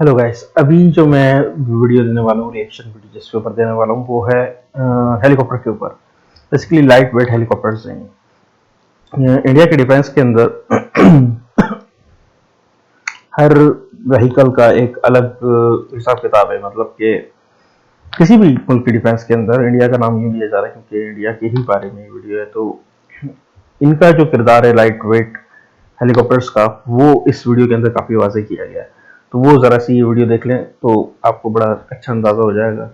Hello guys. अभी जो मैं वीडियो देने वाला हूँ, रिएक्शन वीडियो जिसके ऊपर देने वाला हूँ, वो है हेलीकॉप्टर के ऊपर। बेसिकली लाइट वेट हेलीकॉप्टर्स हैं। इंडिया के डिफेंस के अंदर हर व्हीकल का एक अलग हिसाब किताब है। मतलब कि किसी भी मुल्क की डिफेंस के अंदर इंडिया का नाम यूं लिया जा रहा है क्योंकि इंडिया के ही बारे में वीडियो है। तो इनका जो किरदार है लाइट वेट हेलीकॉप्टर्स का, वो इस वीडियो के अंदर काफ़ी वाज़ेह किया गया है। तो वो ज़रा सी ये वीडियो देख लें तो आपको बड़ा अच्छा अंदाज़ा हो जाएगा।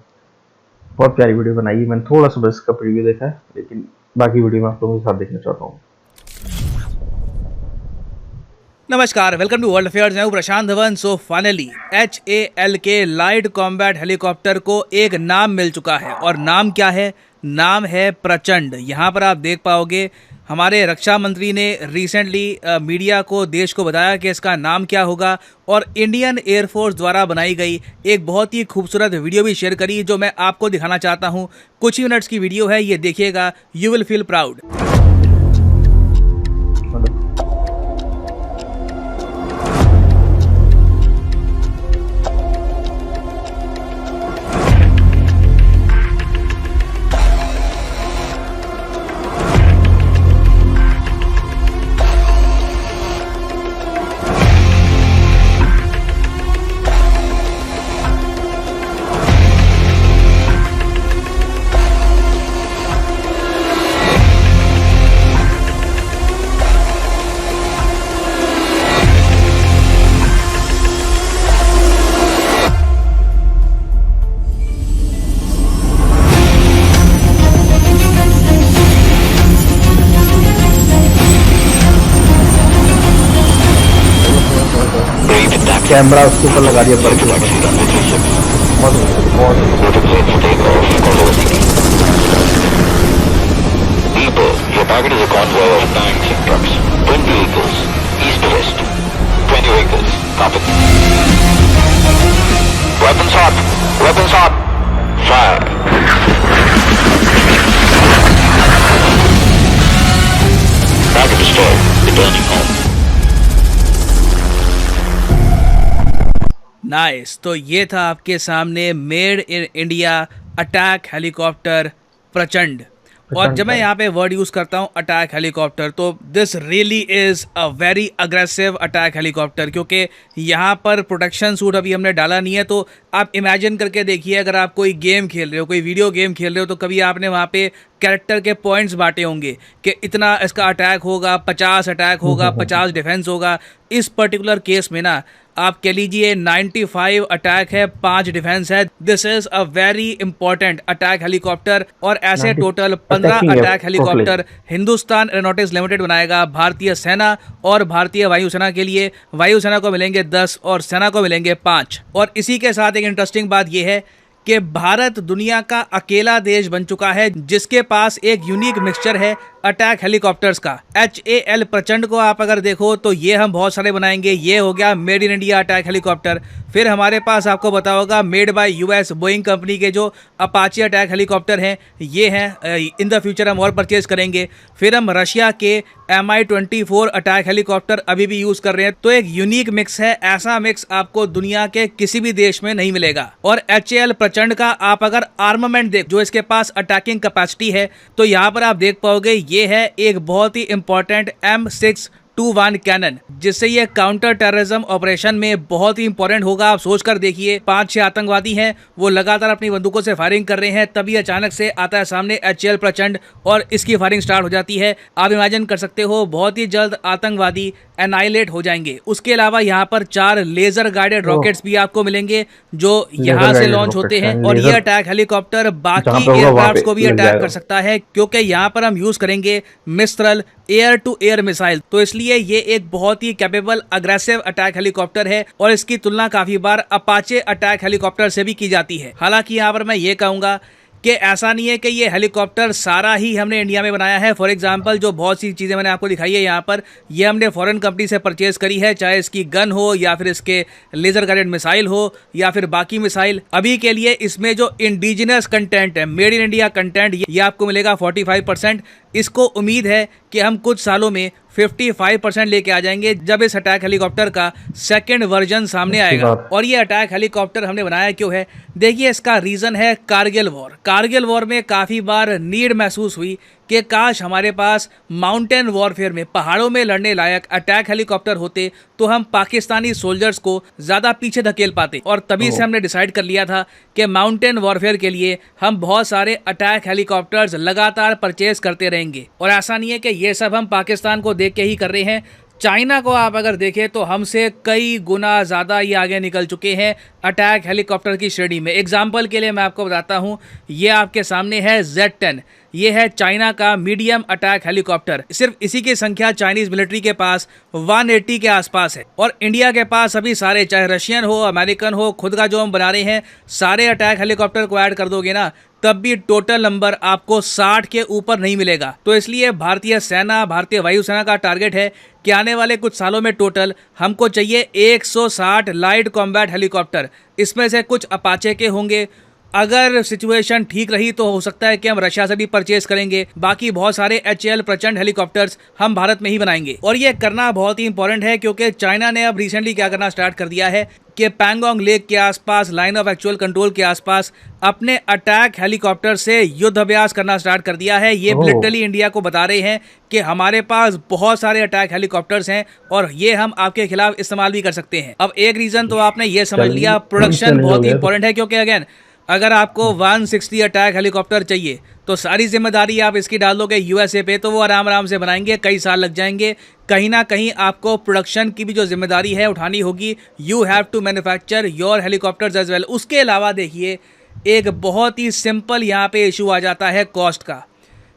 बहुत प्यारी वीडियो बनाई है। मैंने थोड़ा सा बस इसका प्रीव्यू देखा है, लेकिन बाकी वीडियो मैं आप लोगों के साथ देखना चाहता हूँ। नमस्कार, वेलकम टू वर्ल्ड अफेयर्स। मैं हूं प्रशांत धवन। सो फाइनली HAL के लाइट कॉम्बैट हेलीकॉप्टर को एक नाम मिल चुका है। और नाम क्या है? नाम है प्रचंड। यहाँ पर आप देख पाओगे हमारे रक्षा मंत्री ने रिसेंटली मीडिया को, देश को बताया कि इसका नाम क्या होगा। और इंडियन एयरफोर्स द्वारा बनाई गई एक बहुत ही खूबसूरत वीडियो भी शेयर करी, जो मैं आपको दिखाना चाहता हूँ। कुछ ही मिनट्स की वीडियो है, ये देखिएगा, you will feel proud. Camera उसके ऊपर लगा दिया पर Your target is a convoy of tanks and trucks. 20 vehicles, east to west. 20 vehicles, copy. Weapons hot! Weapons hot! Fire! Target destroyed. Returning home. Nice. तो ये था आपके सामने made in India attack helicopter प्रचंड। और जब मैं यहाँ पे वर्ड यूज़ करता हूँ अटैक हेलीकॉप्टर, तो this really is a very aggressive attack helicopter, क्योंकि यहाँ पर प्रोटेक्शन सूट अभी हमने डाला नहीं है। तो आप इमेजिन करके देखिए, अगर आप कोई गेम खेल रहे हो, कोई वीडियो गेम खेल रहे हो, तो कभी आपने वहाँ पे कैरेक्टर के पॉइंट्स बांटे होंगे कि इतना इसका अटैक होगा, 50 अटैक होगा, 50 डिफेंस होगा। इस पर्टिकुलर केस में ना आप कह लीजिए 95 अटैक है, 5 डिफेंस है। This is a very important attack helicopter. और ऐसे total 15 attack helicopter Hindustan aeronautics limited बनाएगा भारतीय सेना और भारतीय वायुसेना के लिए। वायुसेना को मिलेंगे 10 और सेना को मिलेंगे 5। और इसी के साथ एक इंटरेस्टिंग बात यह है कि भारत दुनिया का अकेला देश बन चुका है जिसके पास एक यूनिक मिक्सचर है अटैक हेलीकॉप्टर्स का। HAL प्रचंड को आप अगर देखो तो ये हम बहुत सारे बनाएंगे। ये हो गया made in India attack helicopter. फिर हमारे पास आपको बता होगा made by US Boeing company के जो अपाचे अटैक हेलीकॉप्टर हैं, ये हैं। इन द फ्यूचर हम और परचेज करेंगे। फिर हम रशिया के Mi-24 अटैक हेलीकॉप्टर अभी भी यूज़ कर रहे हैं। तो एक यूनिक मिक्स है, ऐसा मिक्स आपको दुनिया के किसी भी देश में नहीं मिलेगा। और HAL प्रचंड का आप अगर आर्मामेंट देख, जो इसके पास अटैकिंग कैपेसिटी है, तो यहाँ पर आप देख पाओगे ये है एक बहुत ही इंपॉर्टेंट M621 कैनन, जिससे ये काउंटर टेररिज्म ऑपरेशन में बहुत ही इंपॉर्टेंट होगा। आप सोच कर देखिए, 5-6 आतंकवादी हैं, वो लगातार अपनी बंदूकों से फायरिंग कर रहे हैं, तभी अचानक से आता है सामने HAL प्रचंड और इसकी फायरिंग स्टार्ट हो जाती है। आप इमेजिन कर सकते हो बहुत ही जल्द आतंकवादी एनाइलेट हो जाएंगे। उसके अलावा यहाँ पर 4 लेजर गाइडेड रॉकेट्स भी आपको मिलेंगे जो यहाँ से लॉन्च होते हैं। और ये अटैक हेलीकॉप्टर बाकी एयरक्राफ्ट को भी अटैक कर सकता है, क्योंकि यहाँ पर हम यूज करेंगे Mistral air to air missile. तो इसलिए ये एक बहुत ही कैपेबल अग्रेसिव अटैक हेलीकॉप्टर है और इसकी तुलना काफी बार अपाचे अटैक हेलीकॉप्टर से भी की जाती है। हालांकि यहाँ पर मैं ये कहूंगा कि ऐसा नहीं है कि ये हेलीकॉप्टर सारा ही हमने इंडिया में बनाया है। फॉर एग्जांपल जो बहुत सी चीज़ें मैंने आपको दिखाई है यहाँ पर, ये हमने फॉरेन कंपनी से परचेज करी है, चाहे इसकी गन हो या फिर इसके लेजर गाइडेड मिसाइल हो या फिर बाकी मिसाइल। अभी के लिए इसमें जो इंडिजिनस कंटेंट है, मेड इन इंडिया कंटेंट, ये आपको मिलेगा 45%। इसको उम्मीद है कि हम कुछ सालों में 55% लेके आ जाएंगे जब इस अटैक हेलीकॉप्टर का सेकंड वर्जन सामने आएगा। और ये अटैक हेलीकॉप्टर हमने बनाया क्यों है? देखिए, इसका रीज़न है कारगिल वॉर। कारगिल वॉर में काफ़ी बार नीड महसूस हुई कि काश हमारे पास माउंटेन वॉरफेयर में, पहाड़ों में लड़ने लायक अटैक हेलीकॉप्टर होते तो हम पाकिस्तानी सोल्जर्स को ज़्यादा पीछे धकेल पाते। और तभी से हमने डिसाइड कर लिया था कि माउंटेन वॉरफेयर के लिए हम बहुत सारे अटैक हेलीकॉप्टर्स लगातार परचेज करते रहेंगे। और ऐसा नहीं है कि ये सब हम पाकिस्तान को देख के ही कर रहे हैं। चाइना को आप अगर देखें तो हमसे कई गुना ज़्यादा ये आगे निकल चुके हैं अटैक हेलीकॉप्टर की श्रेणी में। एग्जाम्पल के लिए मैं आपको बताता हूँ, ये आपके सामने है Z-10। ये है चाइना का मीडियम अटैक हेलीकॉप्टर। सिर्फ इसी की संख्या चाइनीज मिलिट्री के पास 180 के आसपास है। और इंडिया के पास अभी सारे, चाहे रशियन हो, अमेरिकन हो, खुद का जो हम बना रहे हैं, सारे अटैक हेलीकॉप्टर को ऐड कर दोगे ना, तब भी टोटल नंबर आपको 60 के ऊपर नहीं मिलेगा। तो इसलिए भारतीय सेना, भारतीय वायुसेना का टारगेट है कि आने वाले कुछ सालों में टोटल हमको चाहिए 160 लाइट कॉम्बैट हेलीकॉप्टर। इसमें से कुछ अपाचे के होंगे, अगर सिचुएशन ठीक रही तो हो सकता है कि हम रशिया से भी परचेज करेंगे। बाकी बहुत सारे HAL प्रचंड हेलीकॉप्टर्स हम भारत में ही बनाएंगे। और ये करना बहुत ही इंपॉर्टेंट है क्योंकि चाइना ने अब रिसेंटली क्या करना स्टार्ट कर दिया है कि पैंगोंग लेक के आसपास, लाइन ऑफ एक्चुअल कंट्रोल के आसपास अपने अटैक हेलीकॉप्टर से युद्ध अभ्यास करना स्टार्ट कर दिया है। ये लिटरली इंडिया को बता रहे हैं कि हमारे पास बहुत सारे अटैक हेलीकॉप्टर्स हैं और ये हम आपके खिलाफ इस्तेमाल भी कर सकते हैं। अब एक रीजन तो आपने ये समझ लिया, प्रोडक्शन बहुत ही इंपॉर्टेंट है। क्योंकि अगेन, अगर आपको 160 अटैक हेलीकॉप्टर चाहिए तो सारी जिम्मेदारी आप इसकी डाल दोगे USA पे, तो वो आराम से बनाएंगे, कई साल लग जाएंगे। कहीं ना कहीं आपको प्रोडक्शन की भी जो जिम्मेदारी है उठानी होगी। You have to manufacture your helicopters as well. उसके अलावा देखिए, एक बहुत ही सिंपल यहाँ पे इशू आ जाता है कॉस्ट का।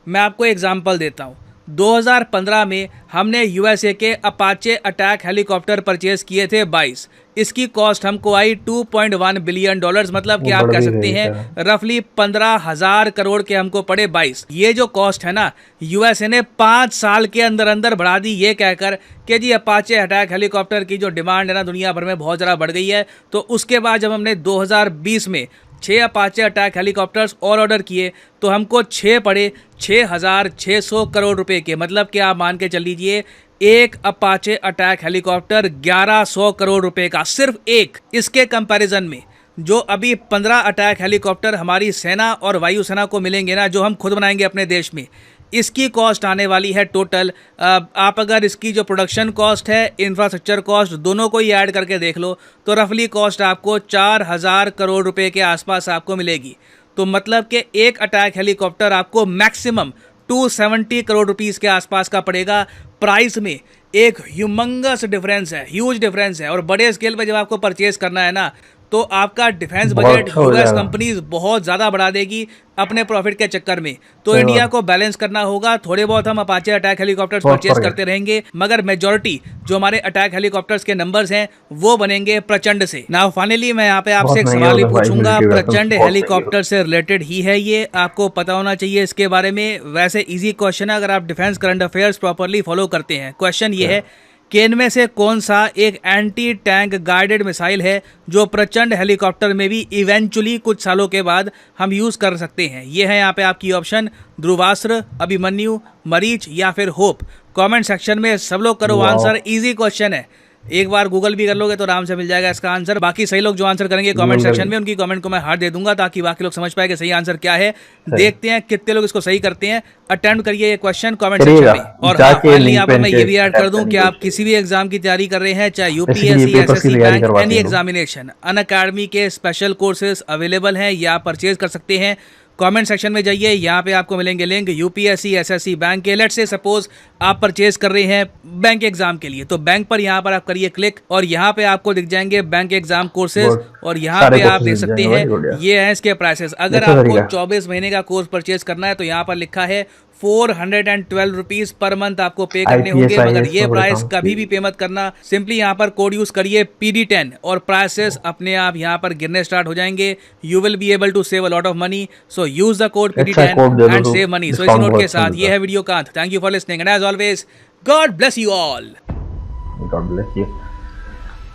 मैं आपको एग्जांपल देता हूँ। 2015 में हमने USA के अपाचे अटैक हेलीकॉप्टर परचेज किए थे 22। इसकी कॉस्ट हमको आई $2.1 बिलियन, मतलब कि आप कह सकते हैं रफली 15,000 करोड़ के हमको पड़े 22। ये जो कॉस्ट है ना, USA ने 5 साल के अंदर अंदर बढ़ा दी, ये कहकर कि जी अपाचे अटैक हेलीकॉप्टर की जो डिमांड है ना दुनिया भर में बहुत ज़्यादा बढ़ गई है। तो उसके बाद जब हमने 2020 में 6 अपाचे अटैक हेलीकॉप्टर्स और ऑर्डर किए तो हमको 6 पड़े 6,600 करोड़ रुपए के। मतलब कि आप मान के चल लीजिए एक अपाचे अटैक हेलीकॉप्टर 1100 करोड़ रुपए का, सिर्फ एक। इसके कंपैरिजन में जो अभी 15 अटैक हेलीकॉप्टर हमारी सेना और वायुसेना को मिलेंगे ना, जो हम खुद बनाएंगे अपने देश में, इसकी कॉस्ट आने वाली है टोटल, आप अगर इसकी जो प्रोडक्शन कॉस्ट है, इंफ्रास्ट्रक्चर कॉस्ट, दोनों को ही ऐड करके देख लो तो रफली कॉस्ट आपको 4,000 करोड़ रुपए के आसपास आपको मिलेगी। तो मतलब कि एक अटैक हेलीकॉप्टर आपको मैक्सिमम 270 करोड़ रुपीस के आसपास का पड़ेगा। प्राइस में एक ह्यूमंगस डिफरेंस है, ह्यूज डिफरेंस है। और बड़े स्केल पे जब आपको परचेज करना है ना, तो आपका डिफेंस बजट US कंपनीज बहुत ज़्यादा बढ़ा देगी अपने प्रॉफिट के चक्कर में। तो इंडिया को बैलेंस करना होगा। थोड़े बहुत हम अपाचे अटैक हेलीकॉप्टर्स परचेज करते रहेंगे, मगर मेजॉरिटी जो हमारे अटैक हेलीकॉप्टर्स के नंबर्स हैं वो बनेंगे प्रचंड से। नाउ फाइनली मैं यहाँ पे आपसे एक सवाल भी पूछूंगा, प्रचंड हेलीकॉप्टर से रिलेटेड ही है ये, आपको पता होना चाहिए इसके बारे में। वैसे इजी क्वेश्चन है अगर आप defence current affairs properly follow करते हैं। क्वेश्चन ये है कि इनमें से कौन सा एक एंटी टैंक गाइडेड मिसाइल है जो प्रचंड हेलीकॉप्टर में भी इवेंचुअली कुछ सालों के बाद हम यूज़ कर सकते हैं। ये है यहाँ पे आपकी ऑप्शन, ध्रुवास्त्र, अभिमन्यु, मरीच या फिर होप। कमेंट सेक्शन में सब लोग करो आंसर, इजी क्वेश्चन है, एक बार गूगल भी कर लोगे तो आराम से मिल जाएगा इसका आंसर। बाकी सही लोग जो आंसर करेंगे कमेंट सेक्शन में, उनकी कमेंट को मैं हार्ट दे दूंगा ताकि बाकी लोग समझ पाए कि सही आंसर क्या है। देखते हैं कितने लोग इसको सही करते हैं। अटेम्प्ट करिए ये क्वेश्चन कमेंट सेक्शन में। और फाइनली आपको मैं ये भी ऐड कर दूं कि आप किसी भी एग्जाम की तैयारी कर रहे हैं, चाहे UPSC, SSC, bank, any examination, Unacademy के स्पेशल कोर्सेज अवेलेबल हैं या परचेज कर सकते हैं। कमेंट सेक्शन में जाइए, यहाँ पे आपको मिलेंगे लिंक UPSC, SSC, बैंक के। लेट्स से सपोज आप परचेज कर रहे हैं बैंक एग्जाम के लिए, तो बैंक पर यहाँ पर आप करिए क्लिक और यहाँ पे आपको दिख जाएंगे बैंक एग्जाम कोर्सेज और यहाँ पे आप देख सकते हैं ये है इसके प्राइसेस। अगर आपको 24 महीने का कोर्स परचेज करना है तो यहाँ पर लिखा है 412 रुपीज पर मंथ आपको पे करने होंगे, मगर ये प्राइस कभी भी पे मत करना। सिंपली यहाँ पर कोड यूज करिए PD10 और प्राइसेस अपने आप यहाँ पर गिरने स्टार्ट हो जाएंगे। You will be able to save a lot of money, so use the code PD10 and save money. So इस नोट के साथ ये है वीडियो का अंत। Thank you for listening and as always God bless you all. God bless you.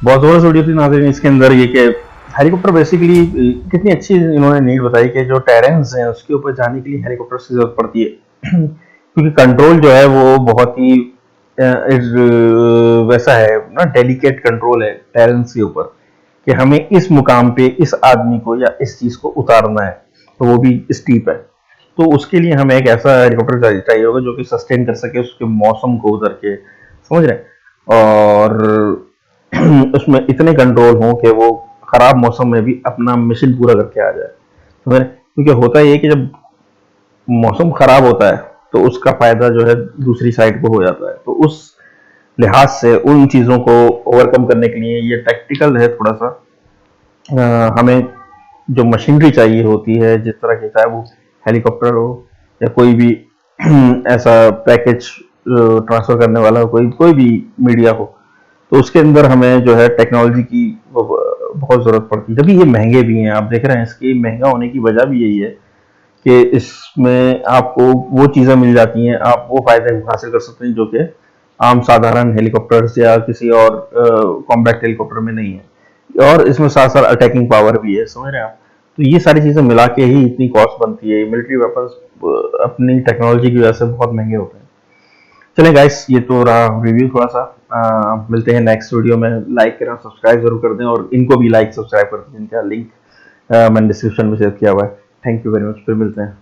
बहुत जबरदस्त video थी नाज़रीन। इसके अंदर ये कि हेलीकॉप्टर बेसिकली कितनी अच्छी इन्होंने नीड बताई कि जो टेरेंस हैं उसके ऊपर जाने के लिए हेलीकॉप्टर की जरूरत पड़ती है। क्योंकि कंट्रोल जो है वो बहुत ही वैसा है ना, डेलिकेट कंट्रोल है टेरेंस के ऊपर, कि हमें इस मुकाम पे इस आदमी को या इस चीज को उतारना है, तो वो भी स्टीप है। तो उसके लिए हमें एक ऐसा हेलीकॉप्टर चाहिए होगा जो कि सस्टेन कर सके उसके मौसम को उतर के, समझ रहे हैं, और उसमें इतने कंट्रोल हों कि वो खराब मौसम में भी अपना मिशन पूरा करके आ जाए, समझ रहे हैं? क्योंकि होता ये है कि जब मौसम खराब होता है तो उसका फायदा जो है दूसरी साइड को हो जाता है। तो उस लिहाज से उन चीजों को ओवरकम करने के लिए ये टैक्टिकल है थोड़ा सा। हमें जो मशीनरी चाहिए होती है जिस तरह की, चाहे वो हेलीकॉप्टर हो या कोई भी ऐसा पैकेज ट्रांसफर करने वाला हो, कोई कोई भी मीडिया हो, तो उसके अंदर हमें जो है टेक्नोलॉजी की बहुत ज़रूरत पड़ती है। जब ये महंगे भी हैं, आप देख रहे हैं, इसके महंगा होने की वजह भी यही है कि इसमें आपको वो चीज़ें मिल जाती हैं, आप वो फ़ायदे हासिल कर सकते हैं जो कि आम साधारण हेलीकॉप्टर्स या किसी और कॉम्बैक्ट हेलीकॉप्टर में नहीं है। और इसमें साथ साथ अटैकिंग पावर भी है, समझ रहे हैं आप? तो ये सारी चीज़ें मिला के ही इतनी कॉस्ट बनती है। मिलिट्री वेपन्स अपनी टेक्नोलॉजी की वजह से बहुत महंगे होते हैं। चलें गाइस, ये तो रहा रिव्यू थोड़ा सा। मिलते हैं नेक्स्ट वीडियो में। लाइक करें, सब्सक्राइब जरूर कर दें, और इनको भी लाइक सब्सक्राइब कर दें जिनका लिंक मैंने डिस्क्रिप्शन में शेयर किया हुआ है। थैंक यू वेरी मच, फिर मिलते हैं।